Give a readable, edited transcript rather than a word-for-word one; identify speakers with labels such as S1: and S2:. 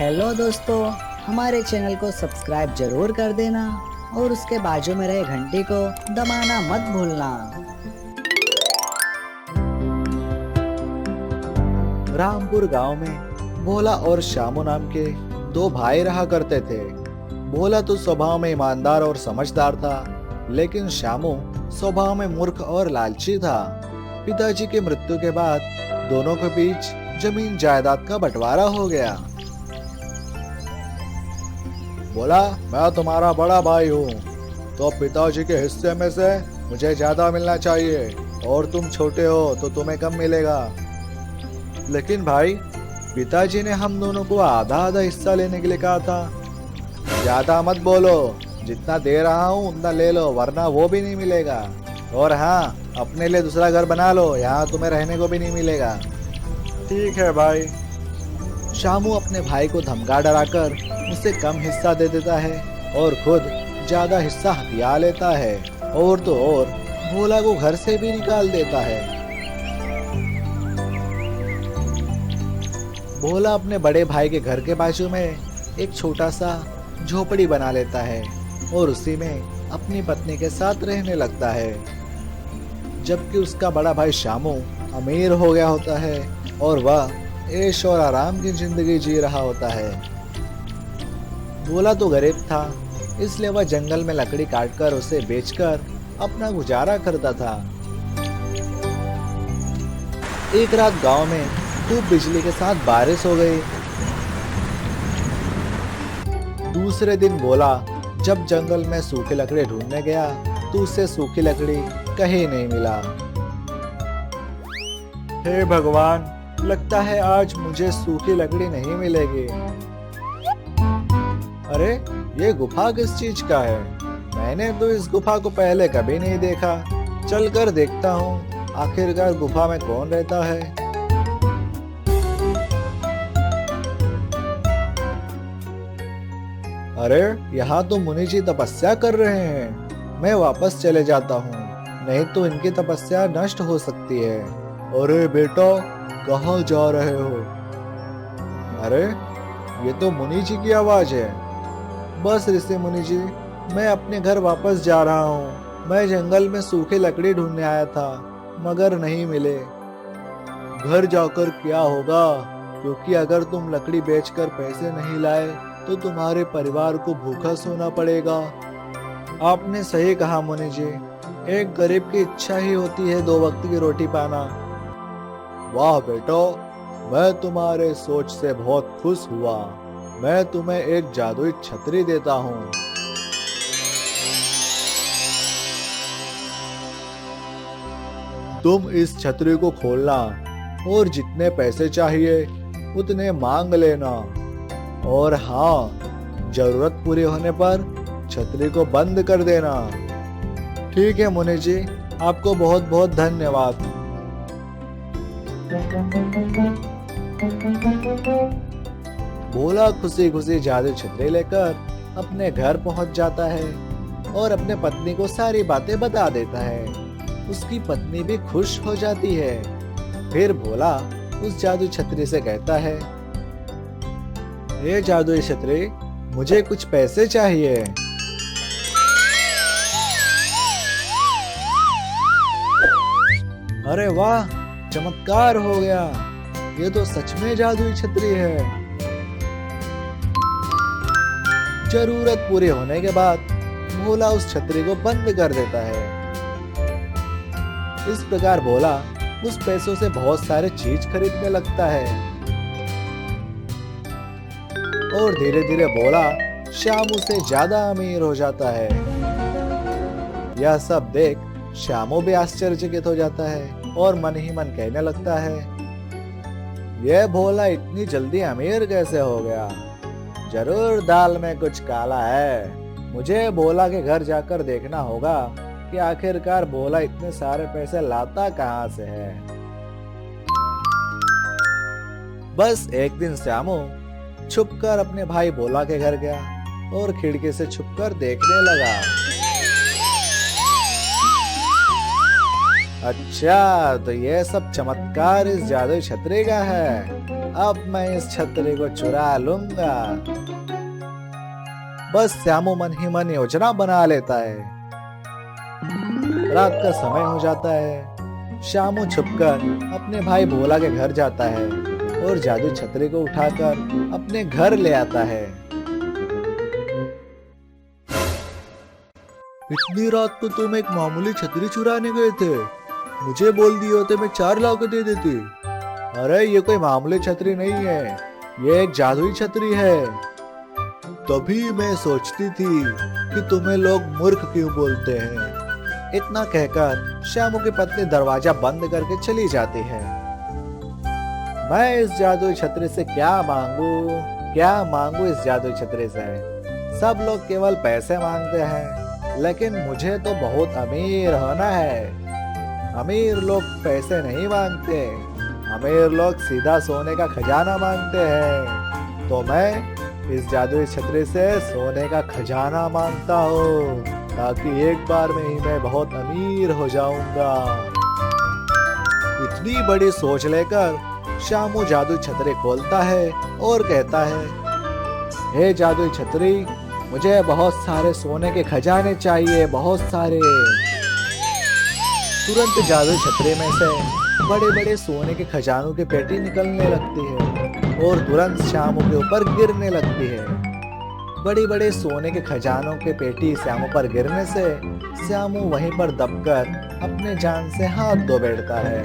S1: Hello दोस्तों, हमारे channel को सब्सक्राइब जरूर कर देना और उसके बाजू में रहे घंटी को दबाना मत भूलना।
S2: रामपुर गांव में भोला और श्यामू नाम के दो भाई रहा करते थे। भोला तो स्वभाव में ईमानदार और समझदार था, लेकिन श्यामू स्वभाव में मूर्ख और लालची था। पिताजी की मृत्यु के बाद दोनों के बीच जमीन जायदाद का बंटवारा हो गया। बोला, मैं तुम्हारा बड़ा भाई हूँ, तो पिताजी के हिस्से में से मुझे ज्यादा मिलना चाहिए, और तुम छोटे हो तो तुम्हें कम मिलेगा। लेकिन भाई, पिताजी ने हम दोनों को आधा आधा हिस्सा लेने के लिए कहा था। ज्यादा मत बोलो, जितना दे रहा हूँ उतना ले लो, वरना वो भी नहीं मिलेगा। और हाँ, अपने लिए दूसरा घर बना लो, यहाँ तुम्हें रहने को भी नहीं मिलेगा। ठीक है भाई। श्यामू अपने भाई को धमका डराकर उसे कम हिस्सा दे देता है और खुद ज्यादा हिस्सा हथिया लेता है। और तो और भोला को घर से भी निकाल देता है। भोला अपने बड़े भाई के घर के बाजू में एक छोटा सा झोपड़ी बना लेता है और उसी में अपनी पत्नी के साथ रहने लगता है। जबकि उसका बड़ा भाई श्यामू अमीर हो गया होता है और वह ऐश और आराम की जिंदगी जी रहा होता है। भोला तो गरीब था, इसलिए वह जंगल में लकड़ी काटकर उसे बेचकर अपना गुजारा करता था। एक रात गांव में खूब बिजली के साथ बारिश हो गई। दूसरे दिन भोला जब जंगल में सूखी लकड़ी ढूंढने गया तो उसे सूखी लकड़ी कहीं नहीं मिला। हे भगवान, लगता है आज मुझे सूखी लकड़ी नहीं मिलेगी। अरे, ये गुफा किस चीज का है? मैंने तो इस गुफा को पहले कभी नहीं देखा। चल कर देखता हूँ, आखिरकार गुफा में कौन रहता है। अरे, यहाँ तो मुनि जी तपस्या कर रहे हैं। मैं वापस चले जाता हूँ, नहीं तो इनकी तपस्या नष्ट हो सकती है। अरे बेटा, कहाँ जा रहे हो? अरे, ये तो मुनि जी की आवाज है। बस ऋषि मुनि जी, मैं अपने घर वापस जा रहा हूँ। मैं जंगल में सूखी लकड़ी ढूंढने आया था, मगर नहीं मिले। घर जाकर क्या होगा? क्योंकि अगर तुम लकड़ी बेचकर पैसे नहीं लाए तो तुम्हारे परिवार को भूखा सोना पड़ेगा। आपने सही कहा मुनि जी, एक गरीब की इच्छा ही होती है 2 वक्त की रोटी पाना। वाह बेटो, मैं तुम्हारे सोच से बहुत खुश हुआ। मैं तुम्हें एक जादुई छतरी देता हूँ। तुम इस छतरी को खोलना और जितने पैसे चाहिए उतने मांग लेना। और हाँ, जरूरत पूरी होने पर छतरी को बंद कर देना। ठीक है मुनि जी, आपको बहुत बहुत धन्यवाद। भोला खुशी खुशी जादू छतरी लेकर अपने घर पहुंच जाता है और अपने पत्नी को सारी बातें बता देता है। उसकी पत्नी भी खुश हो जाती है। फिर भोला उस जादू छतरी से कहता है, ये जादुई छतरी, मुझे कुछ पैसे चाहिए। अरे वाह, चमत्कार हो गया। ये तो सच में जादुई छतरी है। जरूरत पूरी होने के बाद भोला उस छतरी को बंद कर देता है। इस प्रकार भोला उस पैसों से बहुत सारे चीज खरीदने लगता है और धीरे धीरे भोला श्यामू से ज्यादा अमीर हो जाता है। यह सब देख श्यामू भी आश्चर्यचकित हो जाता है और मन ही मन कहने लगता है, यह भोला इतनी जल्दी अमीर कैसे हो गया? जरूर दाल में कुछ काला है। मुझे भोला के घर जाकर देखना होगा कि आखिरकार भोला इतने सारे पैसे लाता कहाँ से है। बस एक दिन श्यामू छुपकर अपने भाई भोला के घर गया और खिड़की से छुपकर देखने लगा। अच्छा, तो ये सब चमत्कार इस जादुई छतरी का है। अब मैं इस छतरी को चुरा लूंगा। बस श्यामू मन ही मन योजना बना लेता है। रात का समय हो जाता है। श्यामू छुपकर अपने भाई भोला के घर जाता है और जादुई छतरी को उठाकर अपने घर ले आता है। इतनी रात को तुम एक मामूली छतरी चुराने गए थे? मुझे बोल दिए होते मैं 4 लाख दे देती। अरे ये कोई मामूली छतरी नहीं है, ये एक जादुई छतरी है। तभी मैं सोचती थी कि तुम्हें लोग मूर्ख क्यों बोलते हैं। इतना कहकर श्यामू की पत्नी दरवाजा बंद करके चली जाती है। मैं इस जादुई छतरी से क्या मांगू इस जादुई छतरी से। सब लोग केवल पैसे मांगते हैं, लेकिन मुझे तो बहुत अमीर होना है। अमीर लोग पैसे नहीं मांगते, अमीर लोग सीधा सोने का खजाना मांगते हैं। तो मैं इस जादुई छतरी से सोने का खजाना मांगता हूँ, ताकि एक बार में ही मैं बहुत अमीर हो जाऊंगा। इतनी बड़ी सोच लेकर श्यामू जादुई छतरी खोलता है और कहता है, हे जादुई छतरी, मुझे बहुत सारे सोने के खजाने चाहिए, बहुत सारे। तुरंत जादुई छतरी में से बड़े बड़े सोने के खजानों की पेटी निकलने लगती है और तुरंत श्यामू के ऊपर गिरने लगती है। बड़ी बड़े सोने के खजानों के पेटी श्यामू पर गिरने से श्यामू वहीं पर दबकर अपने जान से हाथ धो बैठता है।